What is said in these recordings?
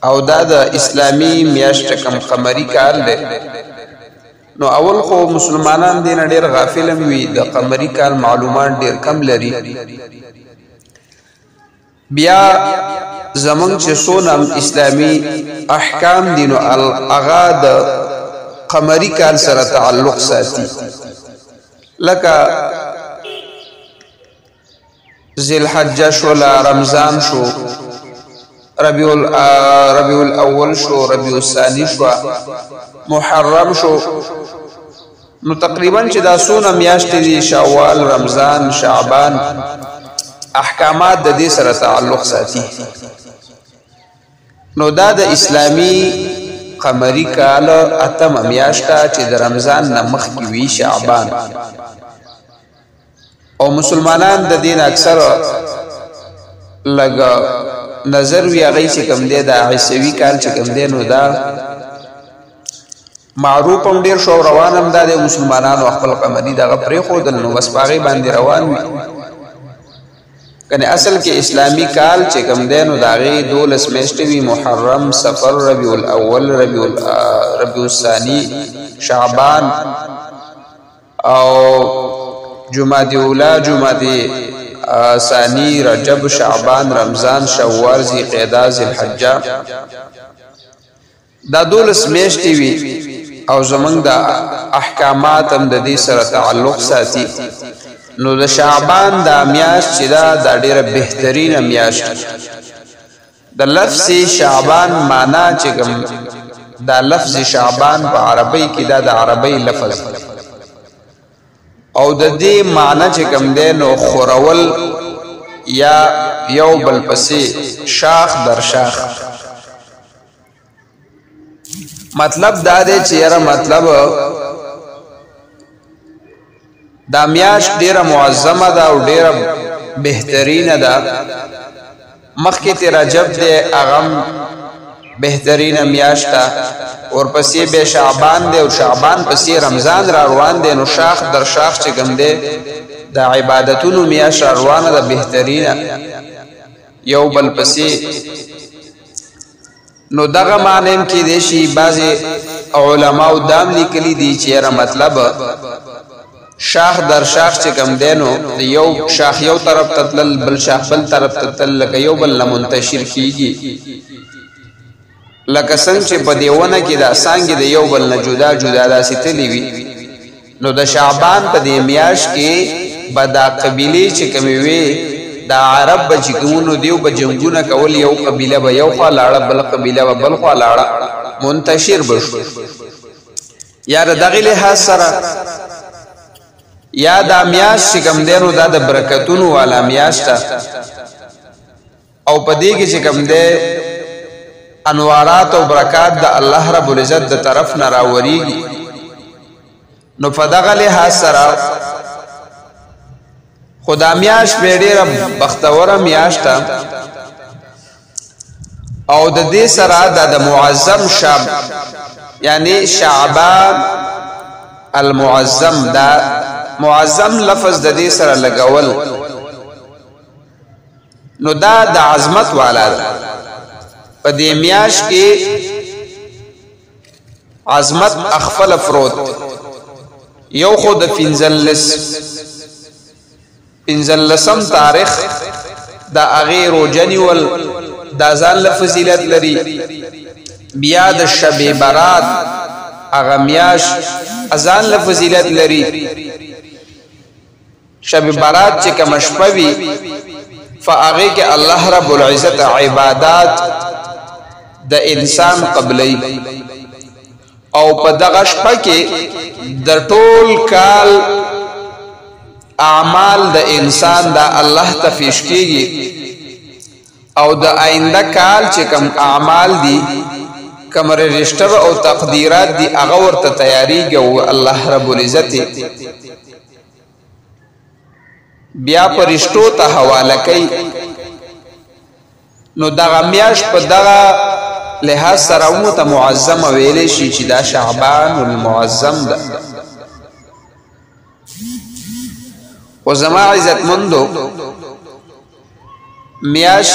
او دا د اسلامی میاشت کم قمری کال دی نو اول خو مسلمانان دین ډیر غافل وي د قمری کال معلومات ډیر کم لري بیا زمون چې سونم اسلامی احکام دینو اغا د قمری کال سره تعلق ساتي لکه ذی الحجه شو رمضان شو ربیع الاول شو ربیع الثانی شو محرم شو نو تقریبا چې دا سونه میاشتې دي شوال رمضان شعبان احکامات د دې سره تعلق ساتي نو دا د اسلامی قمری کال اتم میاشته چې د رمضان نه مخکې وي شعبان او مسلمانان د دین اکثر لګا نظر وی هغه چې کوم دی د عیسوي کال چې کوم دی نو دا معروف هم ډیر شو روان هم د مسلمانانو خپل قمری دغه پرې خودل نو بس پاغي باندې روان وي کنه اصل کې اسلامی کال چې کوم دی نو داغه 12 میاشتې وي محرم صفر ربیع الاول ربیع الثانی شعبان او جمادی اولا جمادی ثانی رجب شعبان رمضان شوال ذی قعده ذی الحجه دا 12 میاشتې وي او زمونږ د احکامات هم د دې سره تعلق ساتي نو د شعبان د میاشت چې دا ډیره بهترینه میاشت د لفظ شعبان معنا چې کوم دا لفظ شعبان په عربی کې دا د عربی لفظ او د دې معنی چې کوم دی نو خورول یا یو بل پسې شاخ در شاخ مطلب دا دی چې یاره مطلب دا میاشت ډیره معظمه ده او ډیره بهترینه ده مخکې ته رجب دی هغه بهترینه میاشت ده ورپسې به شعبان دی او شعبان پسې رمضان را روان دی نو شاخ در شاخ چې کوم دی د عبادتونو میاشت را روانه ده بهترینه یو بل پسې نو دغه معنی هم کې دی شي بعضې علماو دام لیکلي دي چې یاره مطلب شاخ در شاخ چې کوم دی نو یو شاخ یو طرف ته تلل بل شاخ بل طرف ته تلل لکه یو بل نه منتشر کیږي لکه څنګه چې په دیونه کې دا څانګې د یو بل نه جدا جدا داسې تللی وي نو د شعبان په دې میاشت کې به دا قبیلې چې کومې وي دا عرب به چې کومونو دیو به جنګونه کول یو قبیله به یو خوا لاړه بل قبیله به بل خوا لاړه منتشر به شو یا د دغې لحاظ سره یا دا میاشت چې کوم دی نو دا د برکتونو والا میاشت ده او په دې کې چې کوم دی انوارات او برکات د الله رب العزت د طرف نه راوریږي نو په دغه لحاظ سره خدا میاشت به ډیره بختوره میاشت ده او د دې سره د معظم شب یعنی شعبان المعظم دا معظم لفظ د دې سره لګول نو دا د عظمت والا ده په دې میاشت کې عظمت اخفل افروت یو خو د پنځلسم تاریخ دا هغې روژه نیول دا ځان له فضیلت لري بیا د شب برات هغه میاشت ځان له فضیلت لري شب برات چې کومه شپه وي په هغې کې الله رب العزت عبادات د انسان قبلی او په دغه شپه کې د ټول کال اعمال د انسان دا الله ته پیش کیږي او د آینده کال چې کوم اعمال دي کوم رجسٹر او تقدیرات دي هغه ورته تیاریږي او الله رب العزت بیا پرشتو ته حواله کوي نو دغه میاشت په دغه لحاظ سره مو ته معظم ویلې شي چې دا شعبان المعظم ده و زما عزت مندو میاش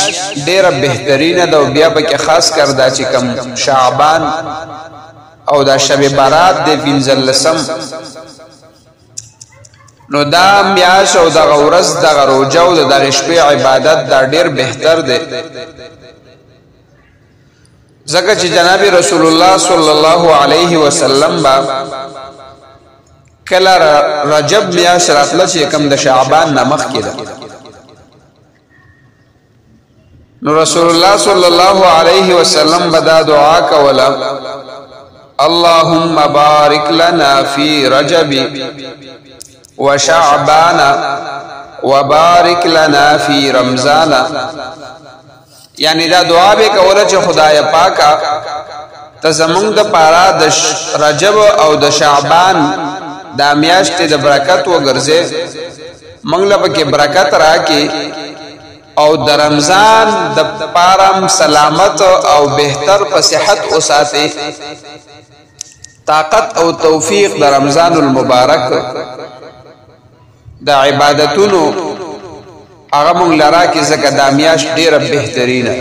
ډیره بهترینه ده او بیا پکې خاص کر دا چې کم شعبان او دا شب برات د 15 نو دا میاش او دا ورځ د روزه او د شپې عبادت دا ډیر بهتر ده ځکه چې جناب رسول الله صلی الله علیه وسلم با کله رجب میاش راتله چې کم د شعبان نمخ کړه نو رسول الله صلی الله علیه وسلم بدا دعا کولا اللهم بارک لنا فی رجب وشعبان وبارک لنا فی رمضان یعنی دا دعا به کوله چې خدای پاکا ته زمونږ د پاره د رجب او د شعبان دا میاشتې د برکت وګرځې موږ له پکې برکت راکې او د رمضان د پارم سلامت او بهتر په صحت اوساتې طاقت او توفیق د رمضان المبارک د عبادتونو هغه مونږ لرا کې ځکه دا میاشت ډیره بهترینه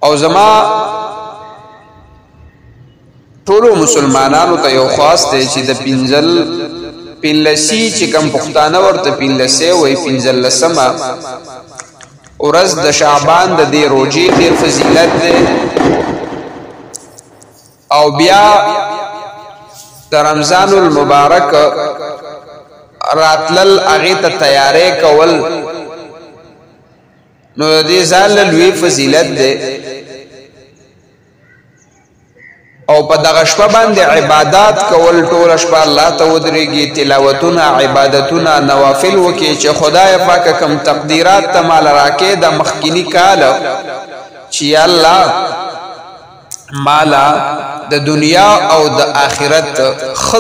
او زما ټولو مسلمانانو ته یو خاص دی چې د پنځلسی چې کم پښتانه ورته پنځلسی وایي 15مه ورځ د شعبان د دې روزې ډېر فضیلت دی او بیا د رمضان المبارک راتلل هغې ته تیاری کول نو د دې ځان له لوی فضیلت دی او په دغه شپه باندې عبادت کول ټوله شپه الله ته ودرېږي تلاوتونه عبادتونه نوافل وکړي چې خدای پاک کوم تقدیرات ته مال راکې د مخکینی کال چې الله مالا د دنیا او د آخرت خ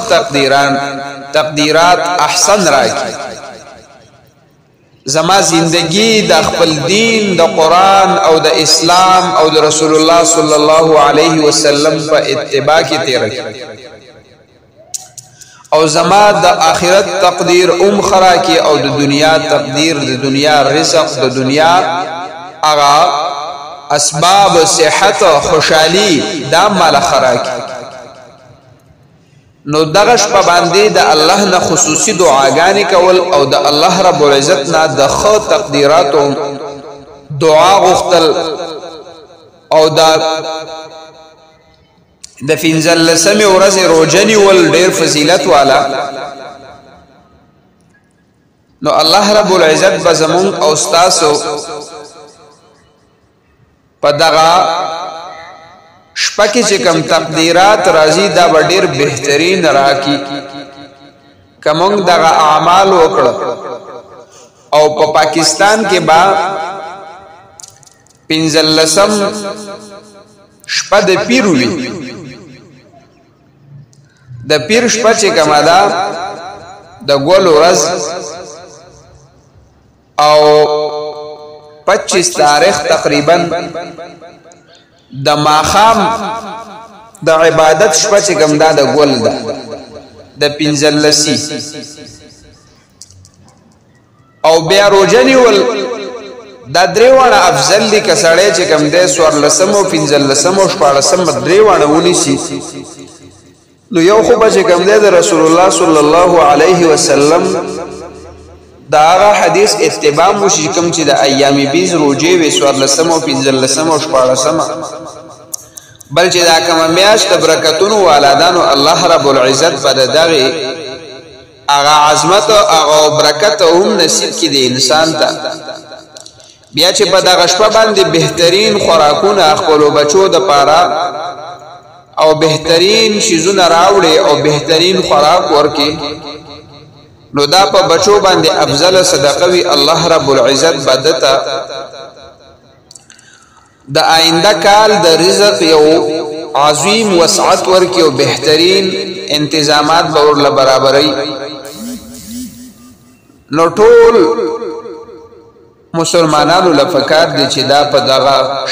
تقدیرات احسن راکړي زما زندگی د خپل دین د قرآن او د اسلام او د رسول الله صلی الله علیه وسلم په اتباع کې تیر کړي او زما د آخرت تقدیر خراکي او د دنیا تقدیر د دنیا رزق د دنیا اغا اسباب صحت خوشحالی دا مال خراکي نو دغه شپه باندې د الله نه خصوصي دعاګانې کول او د الله رب العزت نه د خو تقدیراتو دعا غوښتل او د 15مه ورځې روزه نیول ډېر فضیلت والا نو الله رب العزت به زمونږ او ستاسو په دغه شپه کې چې کم تقدیرات راځي دا به ډېر بهترین راکي که موږ دغه اعمال وکړو او په پاکستان کې به 15 شپه د پیر وي د پیر شپه چې کومه ده د ګل ورځ او 25 تاریخ تقریبا د ماخام د عبادت شپه چې کوم ده د ګل ده د 15 او بیا روزه نیول دا دریوانه افضل دي که سړی چې کوم دی 14 او 15 او 14 دریوانه ونیسي نو یو خو به چې کوم دی د رسول الله صلی الله علیه وسلم دا هغه حدیث اتباع وشي کوم چې د ایام بیز روزې وي 14 او 15 او 14 بل چې دا کومه میاشت د برکتونو والدانو الله رب العزت په دغه هغه عظمت او هغه برکت هم نصیب کړي د انسان ته بیا چې په دغه شپه باندې بهترین خوراکونه خپل بچو د پاره او بهترین شیزونه راوړي او بهترین خوراک ورکي نو دا په بچو باندې افضل صدقه وی الله رب العزت بدتا د آینده کال د رزق یو عظیم وسعت ورکی او بهترین انتظامات به ورله برابرۍ نو ټول مسلمانانو لپاره دي چې دا په دغه